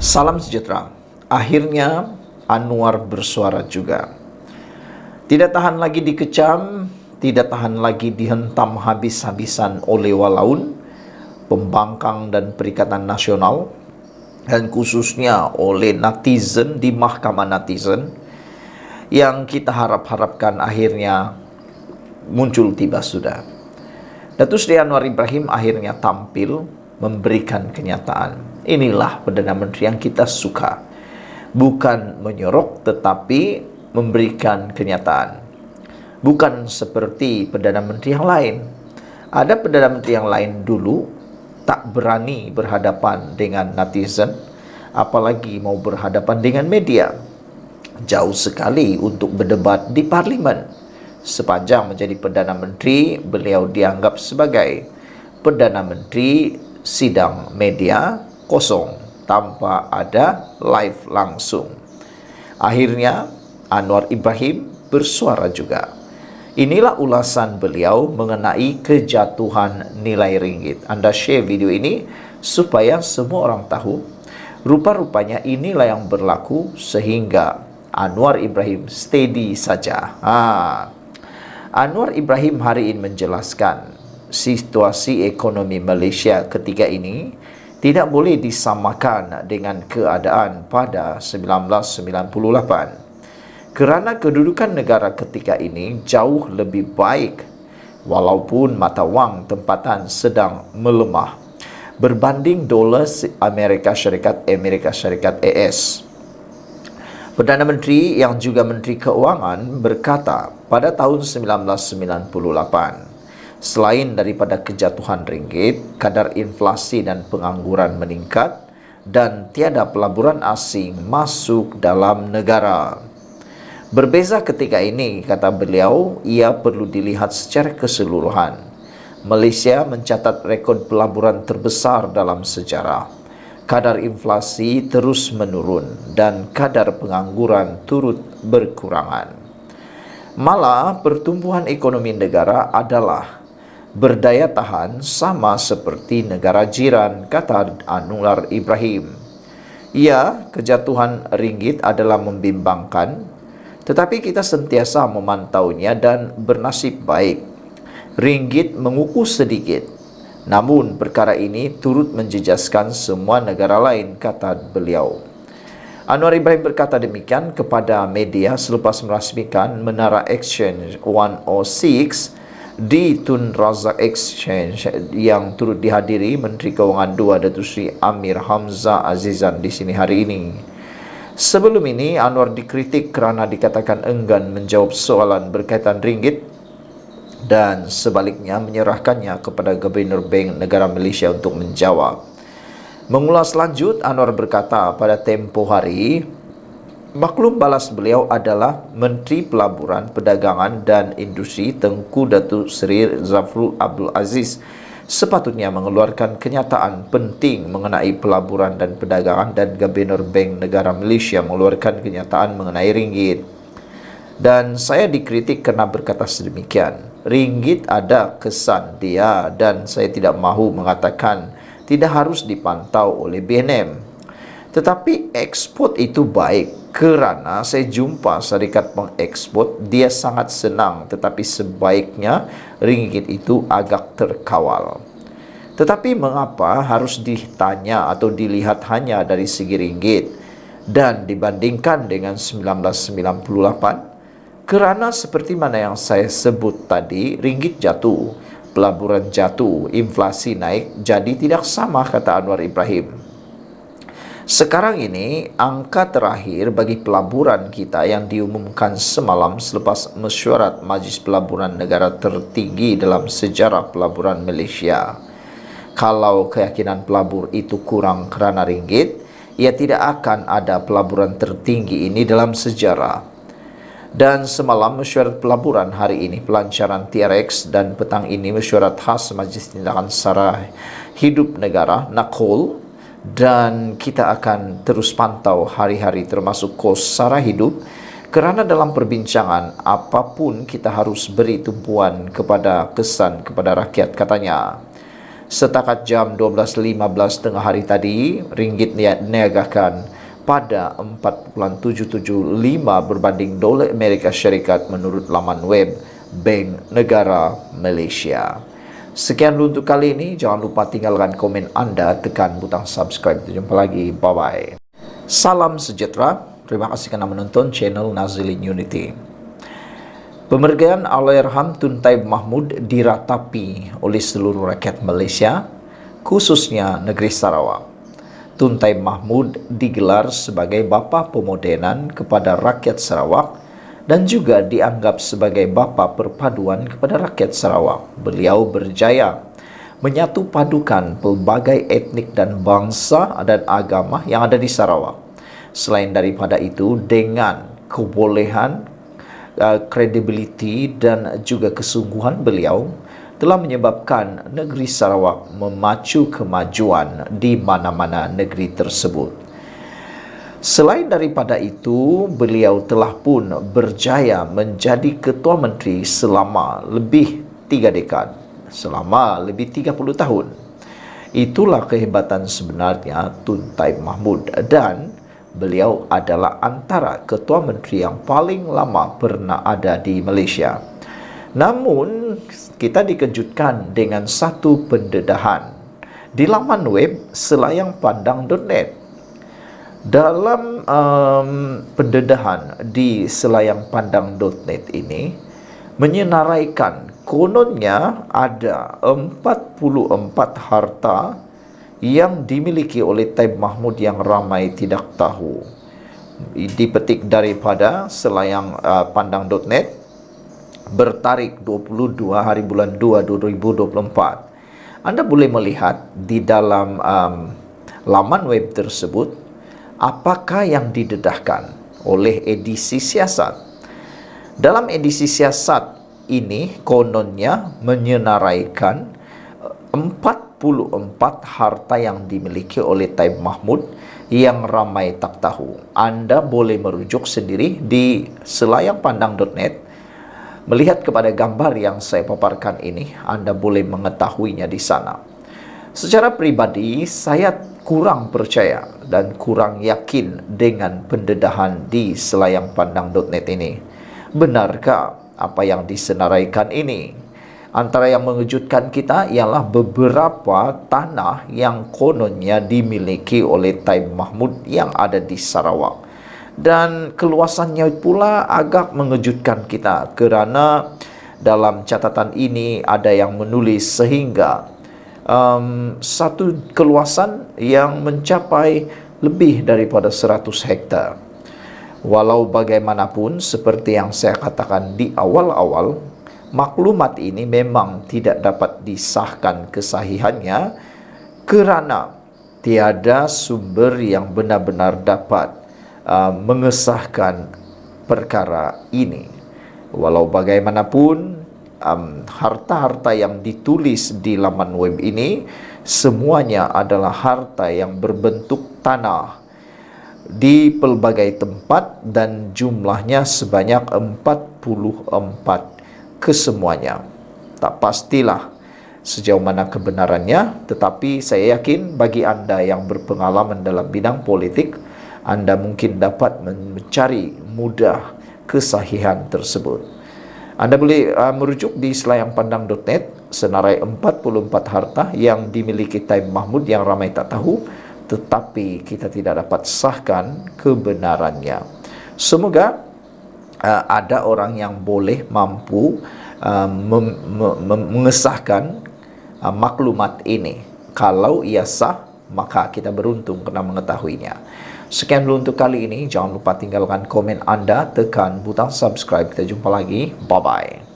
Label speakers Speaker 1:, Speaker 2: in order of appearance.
Speaker 1: Salam sejahtera. Akhirnya Anwar bersuara juga. Tidak tahan lagi dikecam, tidak tahan lagi dihentam habis-habisan oleh walaun, pembangkang dan Perikatan Nasional, dan khususnya oleh netizen di Mahkamah Netizen, yang kita harap-harapkan akhirnya muncul tiba sudah. Datuk Seri Anwar Ibrahim akhirnya tampil memberikan kenyataan. Inilah Perdana Menteri yang kita suka. Bukan menyorok tetapi memberikan kenyataan. Bukan seperti Perdana Menteri yang lain. Ada Perdana Menteri yang lain dulu tak berani berhadapan dengan netizen, apalagi mau berhadapan dengan media. Jauh sekali untuk berdebat di parlimen. Sepanjang menjadi Perdana Menteri, beliau dianggap sebagai Perdana Menteri sidang media kosong, tanpa ada live langsung. Akhirnya Anwar Ibrahim bersuara juga. Inilah ulasan beliau mengenai kejatuhan nilai ringgit. Anda share video ini supaya semua orang tahu. Rupa-rupanya inilah yang berlaku sehingga Anwar Ibrahim steady saja. Anwar Ibrahim hari ini menjelaskan situasi ekonomi Malaysia ketika ini tidak boleh disamakan dengan keadaan pada 1998. Kerana kedudukan negara ketika ini jauh lebih baik walaupun mata wang tempatan sedang melemah berbanding dolar Amerika Syarikat AS. Perdana Menteri yang juga Menteri Keuangan berkata pada tahun 1998, selain daripada kejatuhan ringgit, kadar inflasi dan pengangguran meningkat dan tiada pelaburan asing masuk dalam negara. Berbeza ketika ini, kata beliau, ia perlu dilihat secara keseluruhan. Malaysia mencatat rekod pelaburan terbesar dalam sejarah. Kadar inflasi terus menurun dan kadar pengangguran turut berkurangan. Malah pertumbuhan ekonomi negara adalah berdaya tahan sama seperti negara jiran, kata Anwar Ibrahim. Ya, kejatuhan ringgit adalah membimbangkan, tetapi kita sentiasa memantaunya dan bernasib baik. Ringgit mengukus sedikit, namun perkara ini turut menjejaskan semua negara lain, kata beliau. Anwar Ibrahim berkata demikian kepada media selepas merasmikan Menara Exchange 106 di Tun Razak Exchange yang turut dihadiri Menteri Keuangan 2 Datuk Seri Amir Hamzah Azizan di sini hari ini. Sebelum ini Anwar dikritik kerana dikatakan enggan menjawab soalan berkaitan ringgit dan sebaliknya menyerahkannya kepada Gubernur Bank Negara Malaysia untuk menjawab. Mengulas lanjut, Anwar berkata pada tempoh hari, maklum balas beliau adalah Menteri Pelaburan, Perdagangan dan Industri Tengku Datuk Seri Zafrul Abdul Aziz sepatutnya mengeluarkan kenyataan penting mengenai pelaburan dan perdagangan, dan Gubernur Bank Negara Malaysia mengeluarkan kenyataan mengenai ringgit. Dan saya dikritik kerana berkata sedemikian. Ringgit ada kesan dia dan saya tidak mahu mengatakan tidak harus dipantau oleh BNM. Tetapi ekspor itu baik kerana saya jumpa syarikat pengekspor, dia sangat senang, tetapi sebaiknya ringgit itu agak terkawal. Tetapi mengapa harus ditanya atau dilihat hanya dari segi ringgit dan dibandingkan dengan 1998? Kerana seperti mana yang saya sebut tadi, ringgit jatuh, pelaburan jatuh, inflasi naik, jadi tidak sama, kata Anwar Ibrahim. Sekarang ini, angka terakhir bagi pelaburan kita yang diumumkan semalam selepas mesyuarat Majlis Pelaburan Negara tertinggi dalam sejarah pelaburan Malaysia. Kalau keyakinan pelabur itu kurang kerana ringgit, ia tidak akan ada pelaburan tertinggi ini dalam sejarah. Dan semalam mesyuarat pelaburan, hari ini pelancaran TRX, dan petang ini mesyuarat khas Majlis Tindakan Sara Hidup Negara (NAKHOL), dan kita akan terus pantau hari-hari termasuk kos sara hidup kerana dalam perbincangan apapun kita harus beri tumpuan kepada kesan kepada rakyat, katanya. Setakat jam 12.15 tengah hari tadi, ringgit niagakan pada 4.775 berbanding dolar Amerika Syarikat menurut laman web Bank Negara Malaysia. Sekian dulu untuk kali ini. Jangan lupa tinggalkan komen anda, tekan butang subscribe. Jumpa lagi. Bye-bye. Salam sejahtera. Terima kasih kerana menonton channel Nazilin Unity. Pemergian Allahyarham Tun Taib Mahmud diratapi oleh seluruh rakyat Malaysia, khususnya negeri Sarawak. Tun Taib Mahmud digelar sebagai bapa pemodenan kepada rakyat Sarawak dan juga dianggap sebagai bapa perpaduan kepada rakyat Sarawak. Beliau berjaya menyatu padukan pelbagai etnik dan bangsa dan agama yang ada di Sarawak. Selain daripada itu, dengan kebolehan, kredibiliti dan juga kesungguhan beliau telah menyebabkan negeri Sarawak memacu kemajuan di mana-mana negeri tersebut. Selain daripada itu, beliau telah pun berjaya menjadi Ketua Menteri selama lebih 3 dekad, selama lebih 30 tahun. Itulah kehebatan sebenarnya Tun Taib Mahmud, dan beliau adalah antara Ketua Menteri yang paling lama pernah ada di Malaysia. Namun, kita dikejutkan dengan satu pendedahan di laman web selayangpandang.net. Dalam pendedahan di selayangpandang.net ini menyenaraikan kononnya ada 44 harta yang dimiliki oleh Taib Mahmud yang ramai tidak tahu. Dipetik daripada selayangpandang.net bertarikh 22 hari bulan 2 2024. Anda boleh melihat di dalam laman web tersebut apakah yang didedahkan oleh edisi siasat. Dalam edisi siasat ini kononnya menyenaraikan 44 harta yang dimiliki oleh Taib Mahmud yang ramai tak tahu. Anda boleh merujuk sendiri di selayangpandang.net. Melihat kepada gambar yang saya paparkan ini, Anda boleh mengetahuinya di sana. Secara pribadi, saya kurang percaya dan kurang yakin dengan pendedahan di selayangpandang.net ini. Benarkah apa yang disenaraikan ini? Antara yang mengejutkan kita ialah beberapa tanah yang kononnya dimiliki oleh Taib Mahmud yang ada di Sarawak. Dan keluasannya pula agak mengejutkan kita kerana dalam catatan ini ada yang menulis sehingga satu keluasan yang mencapai lebih daripada 100 hektar. Walau bagaimanapun, seperti yang saya katakan di awal-awal, maklumat ini memang tidak dapat disahkan kesahihannya kerana tiada sumber yang benar-benar dapat mengesahkan perkara ini. Walau bagaimanapun, harta-harta yang ditulis di laman web ini semuanya adalah harta yang berbentuk tanah di pelbagai tempat dan jumlahnya sebanyak 44 kesemuanya. Tak pastilah sejauh mana kebenarannya, tetapi saya yakin bagi anda yang berpengalaman dalam bidang politik, anda mungkin dapat mencari mudah kesahihan tersebut. Anda boleh merujuk di selayangpandang.net senarai 44 harta yang dimiliki Taib Mahmud yang ramai tak tahu, tetapi kita tidak dapat sahkan kebenarannya. Semoga ada orang yang boleh mampu mengesahkan maklumat ini. Kalau ia sah, maka kita beruntung kena mengetahuinya. Sekian dulu untuk kali ini. Jangan lupa tinggalkan komen anda, tekan butang subscribe. Kita jumpa lagi. Bye-bye.